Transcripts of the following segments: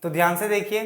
तो ध्यान से देखिए,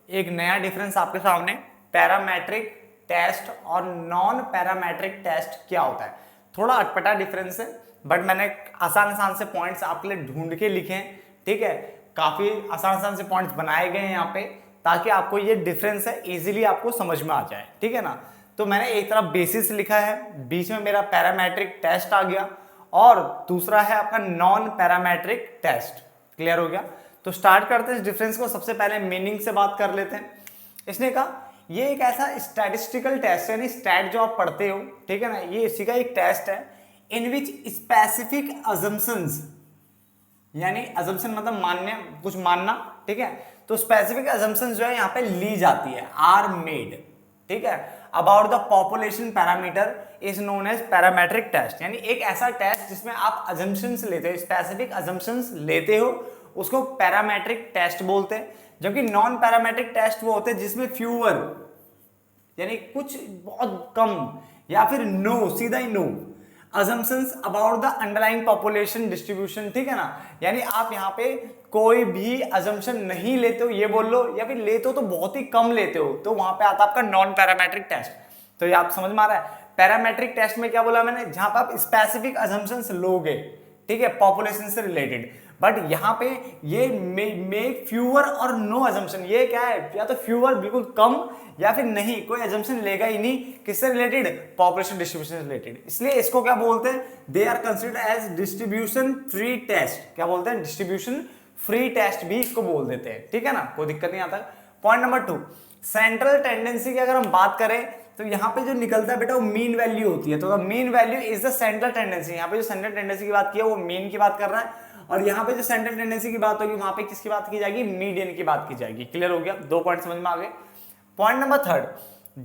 एक नया डिफरेंस आपके सामने, पैरामेट्रिक टेस्ट और नॉन पैरामेट्रिक टेस्ट क्या होता है। थोड़ा अटपटा डिफरेंस है, बट मैंने आसान आसान से पॉइंट्स आपके लिए ढूंढ के लिखे हैं, ठीक है। काफी आसान आसान से पॉइंट्स बनाए गए हैं यहाँ पे, ताकि आपको ये डिफरेंस है इजीली आपको समझ में आ जाए, ठीक है ना। तो मैंने एक तरफ बेसिस लिखा है, बीच में मेरा पैरामेट्रिक टेस्ट आ गया, और दूसरा है आपका नॉन पैरामेट्रिक टेस्ट। क्लियर हो गया। तो स्टार्ट करते हैं इस डिफरेंस को। सबसे पहले मीनिंग से बात कर लेते हैं। इसने कहा ये एक ऐसा स्टैटिस्टिकल टेस्ट, यानी स्टैट जो आप पढ़ते हो, ठीक है ना, ये इसी का एक टेस्ट है, इन विच स्पेसिफिक अजम्पशंस, यानी अजम्पशन मतलब मान्य, कुछ मानना, ठीक है। तो स्पेसिफिक अजम्पशंस जो है यहाँ पे ली जाती है, आर मेड, ठीक है, about the population parameter is known as parametric test. यानी एक ऐसा टेस्ट जिसमें आप अजम्पशंस लेते हो, स्पेसिफिक अजम्पशंस लेते हो, उसको पैरामेट्रिक टेस्ट बोलते हैं। जबकि नॉन पैरामेट्रिक टेस्ट वो होते हैं जिसमें फ्यूअर, यानी कुछ बहुत कम, या फिर नो, सीधा ही no, assumptions about the underlying population distribution, ठीक है ना। यानी आप यहाँ पे कोई भी assumption नहीं लेते हो, ये बोल लो, या फिर लेते हो तो बहुत ही कम लेते हो, तो वहां पे आता आपका नॉन पैरामेट्रिक टेस्ट। तो ये आप समझ में आ रहा है। पैरामेट्रिक टेस्ट में क्या बोला मैंने, जहां पे आप स्पेसिफिक assumptions लोगे, ठीक है, पॉपुलेशन से रिलेटेड, बट यहाँ पे ये मेक फ्यूअर और नो assumption। ये क्या है, या तो फ्यूअर बिल्कुल कम, या फिर नहीं, कोई assumption लेगा ही नहीं, किससे रिलेटेड, पॉपुलेशन डिस्ट्रीब्यूशन से रिलेटेड। इसलिए इसको क्या बोलते हैं, they are considered as distribution free test. क्या बोलते हैं, डिस्ट्रीब्यूशन फ्री टेस्ट भी इसको बोल देते हैं, ठीक है ना, कोई दिक्कत नहीं आता। पॉइंट नंबर 2, सेंट्रल टेंडेंसी की अगर हम बात करें तो यहाँ पे जो निकलता है बेटा वो मीन वैल्यू होती है। तो mean value is the central tendency. यहाँ पे जो सेंट्रल टेंडेंसी की बात की है वो मीन की बात कर रहा है, और यहाँ पे जो सेंट्रल टेंडेंसी की बात होगी वहां पे किसकी बात की जाएगी, मीडियन की बात की जाएगी। क्लियर हो गया, 2 पॉइंट समझ में आ गए। पॉइंट नंबर 3,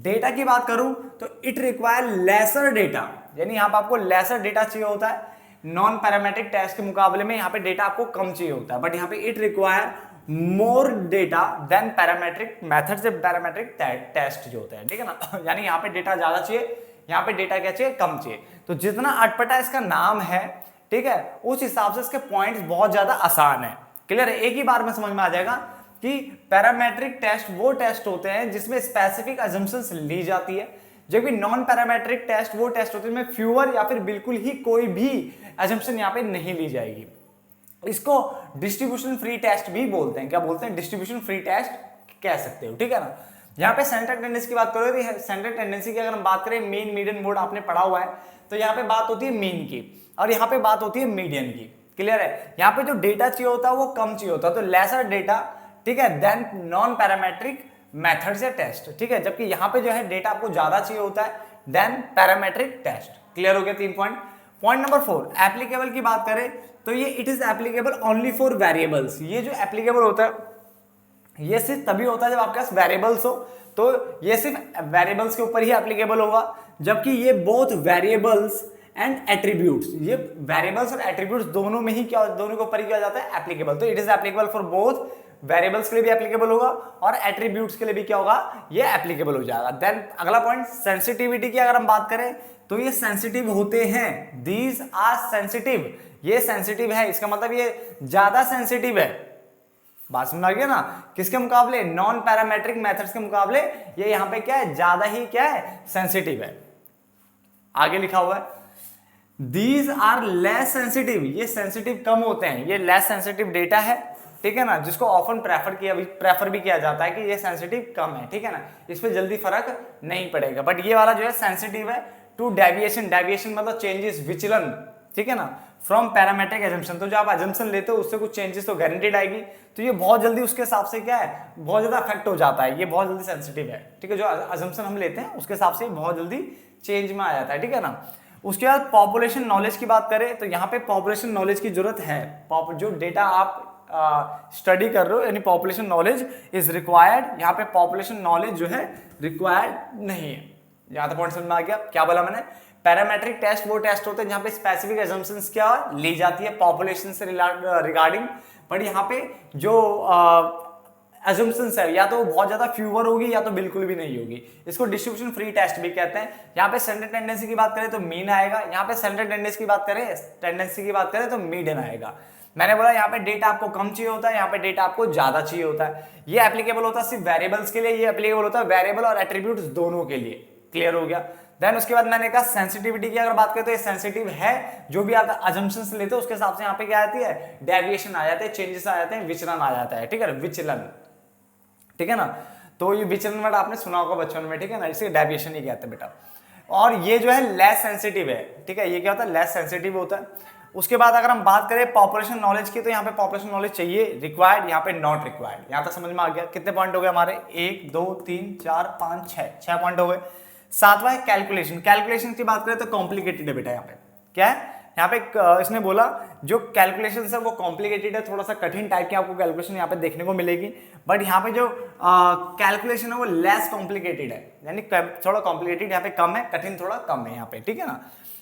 डेटा की बात करूं तो इट रिक्वायर लेसर डेटा, यानी यहाँ पे आपको लेसर डेटा चाहिए होता है। नॉन पैरामेट्रिक टेस्ट के मुकाबले में यहाँ पे डेटा आपको कम चाहिए होता है, बट यहाँ पे it require more data than parametric method से पैरामेट्रिक टेस्ट जो होता है, ठीक है ना। यानी यहाँ पे डेटा ज्यादा चाहिए, यहाँ पे डेटा क्या चाहिए, कम चाहिए। तो जितना अटपटा इसका नाम है, ठीक है, उस हिसाब से इसके पॉइंट्स बहुत ज्यादा आसान है। क्लियर है, एक ही बार में समझ में आ जाएगा कि पैरामेट्रिक टेस्ट वो टेस्ट होते हैं जिसमें स्पेसिफिक assumptions ली जाती है, जबकि नॉन पैरामेट्रिक टेस्ट वो टेस्ट होते हैं जिसमें फ्यूअर या फिर बिल्कुल ही कोई भी assumption यहाँ पे नहीं ली जाएगी। इसको डिस्ट्रीब्यूशन फ्री टेस्ट भी बोलते हैं। क्या बोलते हैं, डिस्ट्रीब्यूशन फ्री टेस्ट कह सकते हो, ठीक है ना। यहाँ पे सेंट्रल टेंडेंसी की बात करो, सेंट्रल टेंडेंसी की अगर हम बात करें, मीन मीडियन मोड आपने पढ़ा हुआ है, तो यहाँ पे बात होती है मीन की, और यहाँ पे बात होती है मीडियन की। क्लियर है, यहाँ पे जो डेटा चाहिए होता है वो कम चाहिए होता है, तो लेसर डेटा, ठीक है, देन नॉन पैरामेट्रिक मेथड से टेस्ट, ठीक है, जबकि यहाँ पे जो है डेटा आपको ज्यादा चाहिए होता है देन पैरामेट्रिक टेस्ट। क्लियर हो गया, 3 पॉइंट। पॉइंट नंबर 4, एप्लीकेबल की बात करें तो ये it is applicable only for variables. ये जो एप्लीकेबल होता है ये सिर्फ तभी होता है जब आपके पास वेरिएबल्स हो, तो ये सिर्फ वेरिएबल्स के ऊपर ही एप्लीकेबल होगा, जबकि ये बोथ वेरिएबल्स एंड एट्रीब्यूट्स, ये वेरिएबल्स और एट्रीब्यूट्स दोनों में ही क्या, दोनों के ऊपर ही क्या जाता है, एप्लीकेबल। तो it is applicable for both, variables के लिए भी एप्लीकेबल होगा और एट्रीब्यूट्स के लिए भी क्या होगा, ये एप्लीकेबल हो जाएगा। देन अगला पॉइंट, सेंसिटिविटी की अगर हम बात करें तो ये सेंसिटिव होते हैं, दीज आर सेंसिटिव, ये सेंसिटिव है, इसका मतलब ये ज्यादा सेंसिटिव है। बात समझ आ गया ना, किसके मुकाबले, नॉन पैरामेट्रिक मेथड्स के मुकाबले ये यहाँ पे क्या है, ज्यादा ही क्या है, सेंसिटिव है। आगे लिखा हुआ है दीज आर लेस सेंसिटिव, ये सेंसिटिव कम होते हैं, ये लेस सेंसिटिव डेटा है, ठीक है ना, जिसको ऑफन प्रेफर भी किया जाता है कि ये सेंसिटिव कम है, ठीक है ना, इस पे जल्दी फर्क नहीं पड़ेगा। बट ये वाला जो है सेंसिटिव है टू डेविएशन, डेविएशन मतलब चेंजेस, विचलन, ठीक है ना, फ्रॉम पैरामेट्रिक एजम्पशन। तो जो आप एजम्पशन लेते हो उससे कुछ चेंजेस तो गारंटीड आएगी, तो ये बहुत जल्दी उसके हिसाब से क्या है, बहुत ज्यादा अफेक्ट हो जाता है, ये बहुत जल्दी सेंसिटिव है, ठीक है, जो एजम्पशन हम लेते हैं उसके हिसाब से बहुत जल्दी चेंज में आ जाता है, ठीक है ना। उसके बाद पॉपुलेशन नॉलेज की बात करें तो यहाँ पे पॉपुलेशन नॉलेज की जरूरत है, जो डेटा आप स्टडी कर रहे हो, यानी पॉपुलेशन नॉलेज इज रिक्वायर्ड, यहाँ पे पॉपुलेशन नॉलेज जो है रिक्वायर्ड नहीं है। यहाँ तक पॉइंट समझ में आ गया, क्या बोला मैंने, पैरामेट्रिक टेस्ट वो टेस्ट होते हैं जहां पे स्पेसिफिक assumptions क्या ली जाती है पॉपुलेशन से रिगार्डिंग, बट यहाँ पे जो assumptions है या तो बहुत ज्यादा फ्यूअर होगी या तो बिल्कुल भी नहीं होगी, इसको डिस्ट्रीब्यूशन फ्री टेस्ट भी कहते हैं। यहाँ पे सेंट्रल टेंडेंसी की बात करें तो मीन आएगा, यहाँ पे सेंट्रल टेंडेंसी की बात करें तो मीडियन आएगा। मैंने बोला यहाँ पे डेटा आपको कम चाहिए होता है, यहाँ पे डेटा आपको ज्यादा चाहिए होता है। ये एप्लीकेबल होता है सिर्फ वेरिएबल्स के लिए, ये एप्लीकेबल होता है वेरिएबल और एट्रीब्यूट्स दोनों के लिए। क्लियर हो गया। देन उसके बाद मैंने कहा सेंसिटिविटी की अगर बात करें तो ये सेंसिटिव है, जो भी आप अजम्पशंस लेते हो उसके हिसाब से यहाँ पे क्या आती है, डेविएशन आ जाते हैं, चेंजेस आ जाते हैं, विचलन आ जाता है। ठीक है, विचलन। ठीक है ना, तो ये विचलन वर्ड आपने सुना होगा बचपन में। ठीक है ना, इसे डेविएशन ही कहते हैं बेटा। और ये जो है लेस सेंसिटिव है। ठीक है, ये क्या होता है, लेस सेंसिटिव होता है। उसके बाद अगर हम बात करें पॉपुलेशन नॉलेज की, तो यहाँ पे पॉपुलेशन नॉलेज चाहिए, रिक्वायर्ड, यहाँ पे नॉट रिक्वायर्ड। यहाँ तक समझ में आ गया। कितने पॉइंट हो गए हमारे, 1 2 3 4 5 6 पॉइंट हो गए। सातवां है कैलकुलेशन। कैलकुलेशन की बात करें तो कॉम्प्लिकेटेड है बेटा। यहाँ पे क्या है, यहाँ पे इसने बोला जो कैलकुलेशन है वो कॉम्प्लिकेटेड है, थोड़ा सा कठिन टाइप की आपको कैलकुलेशन यहाँ पे देखने को मिलेगी। बट यहाँ पे जो कैलकुलेशन है वो लेस कॉम्प्लिकेटेड है, यानी थोड़ा कॉम्प्लिकेटेड यहाँ पे कम है, कठिन थोड़ा कम है यहाँ पे। ठीक है ना।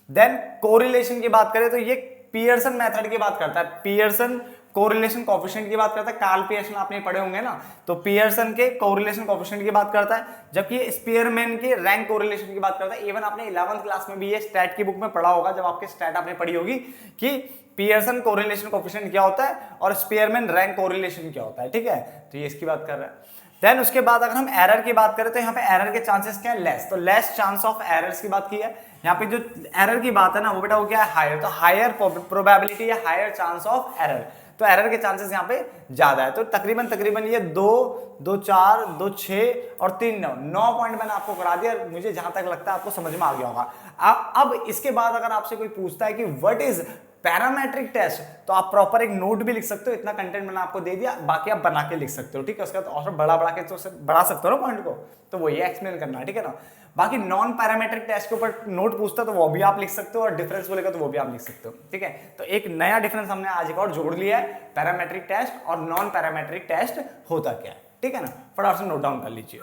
देन कोरिलेशन की बात करें तो ये पियर्सन मेथड की बात करता है, पियर्सन कोरिलेशन कोएफिशिएंट की बात करता है। कार्ल पियर्सन आपने पढ़े होंगे ना, तो पियर्सन के कोरिलेशन कोएफिशिएंट की बात करता है, जबकि स्पीयरमैन के रैंक कोरिलेशन की बात करता है। इवन आपने 11th क्लास में भी ये स्टैट की बुक में पढ़ा होगा, जब आपके स्टैट आपने पढ़ी होगी कि पियर्सन कोरिलेशन कोएफिशिएंट क्या होता है और स्पीयरमैन रैंक कोरिलेशन क्या होता है। ठीक है, तो ये इसकी बात कर रहा है। देन उसके बाद अगर हम एरर की बात करें तो यहाँ पे एरर के चांसेस क्या है, लेस, तो लेस चांस ऑफ एरर्स की बात की है। यहाँ पे जो एरर की बात है ना वो बेटा वो क्या है, हायर, तो हायर प्रोबेबिलिटी या हायर चांस ऑफ एरर, तो एरर के चांसेस यहाँ पे ज्यादा है। तो तकरीबन ये 2 2 4 2 6 और 3 9 पॉइंट मैंने आपको करा दिया। मुझे जहां तक लगता है आपको समझ में आ गया होगा। अब इसके बाद अगर आपसे कोई पूछता है कि व्हाट इज पैरामेट्रिक टेस्ट, तो आप प्रॉपर एक नोट भी लिख सकते हो। इतना कंटेंट मैंने आपको दे दिया, बाकी आप बना के लिख सकते हो। ठीक है, उसके बाद और बढ़ा के तो बढ़ा सकते हो ना पॉइंट को, तो वो ये एक्सप्लेन करना है। ठीक है ना। बाकी नॉन पैरामेट्रिक टेस्ट के ऊपर नोट पूछता तो वो भी आप लिख सकते हो, और डिफरेंस बोलेगा तो वो भी आप लिख सकते हो। ठीक है, तो एक नया डिफरेंस हमने आज एक और जोड़ लिया है, पैरामेट्रिक टेस्ट और नॉन पैरामेट्रिक टेस्ट होता क्या है। ठीक है ना, फटाफट से नोट डाउन कर लीजिए।